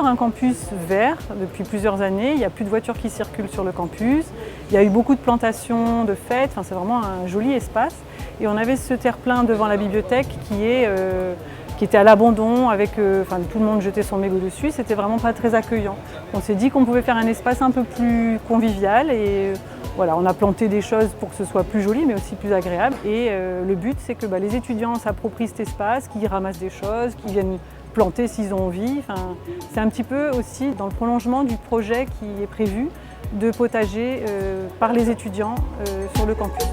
toujours un campus vert depuis plusieurs années. Il n'y a plus de voitures qui circulent sur le campus. Il y a eu beaucoup de plantations, de fêtes. Enfin, c'est vraiment un joli espace. Et on avait ce terre-plein devant la bibliothèque qui était à l'abandon, avec tout le monde jetait son mégot dessus. C'était vraiment pas très accueillant. On s'est dit qu'on pouvait faire un espace un peu plus convivial et voilà, on a planté des choses pour que ce soit plus joli mais aussi plus agréable. Et le but, c'est que les étudiants s'approprient cet espace, qu'ils ramassent des choses, qu'ils viennent planter s'ils ont envie. Enfin, c'est un petit peu aussi dans le prolongement du projet qui est prévu de potager par les étudiants sur le campus.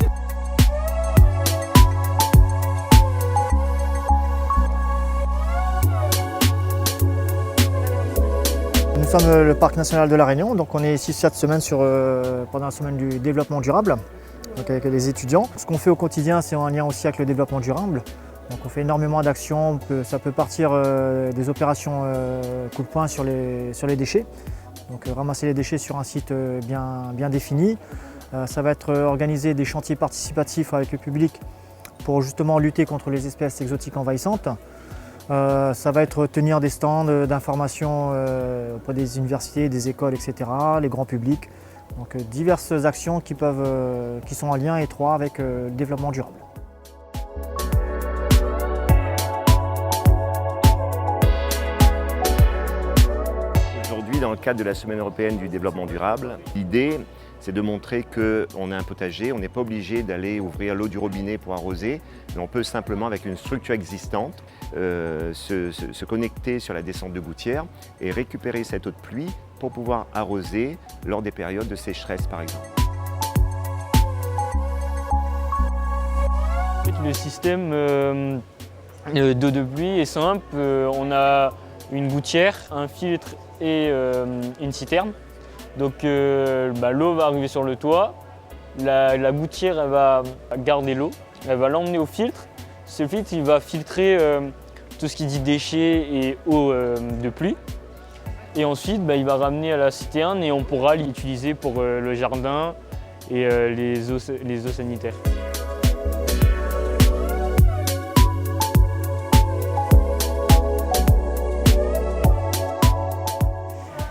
Nous sommes le Parc national de La Réunion, donc on est ici cette semaine pendant la semaine du développement durable, donc avec les étudiants. Ce qu'on fait au quotidien, c'est en lien aussi avec le développement durable. Donc on fait énormément d'actions, ça peut partir des opérations coup de poing sur les déchets, donc ramasser les déchets sur un site bien défini. Ça va être organiser des chantiers participatifs avec le public pour justement lutter contre les espèces exotiques envahissantes. Ça va être tenir des stands d'information auprès des universités, des écoles, etc., les grands publics. Donc diverses actions qui sont en lien étroit avec le développement durable. Aujourd'hui, dans le cadre de la Semaine européenne du développement durable, l'idée, c'est de montrer qu'on a un potager, on n'est pas obligé d'aller ouvrir l'eau du robinet pour arroser, mais on peut simplement, avec une structure existante, se connecter sur la descente de gouttière et récupérer cette eau de pluie pour pouvoir arroser lors des périodes de sécheresse, par exemple. Le système d'eau de pluie est simple. On a une gouttière, un filtre et une citerne. Donc l'eau va arriver sur le toit, la gouttière elle va garder l'eau, elle va l'emmener au filtre. Ce filtre il va filtrer tout ce qui dit déchets et eau de pluie. Et ensuite il va ramener à la citerne et on pourra l'utiliser pour le jardin et les eaux sanitaires.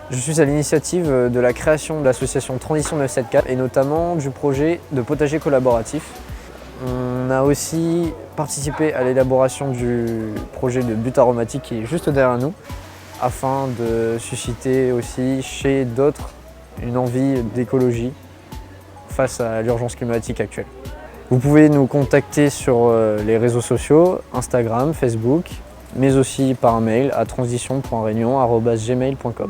Je suis à l'initiative de la création de l'association Transition 974 et notamment du projet de potager collaboratif. On a aussi participé à l'élaboration du projet de butte aromatique qui est juste derrière nous afin de susciter aussi chez d'autres une envie d'écologie face à l'urgence climatique actuelle. Vous pouvez nous contacter sur les réseaux sociaux, Instagram, Facebook, mais aussi par mail à transition.reunion@gmail.com.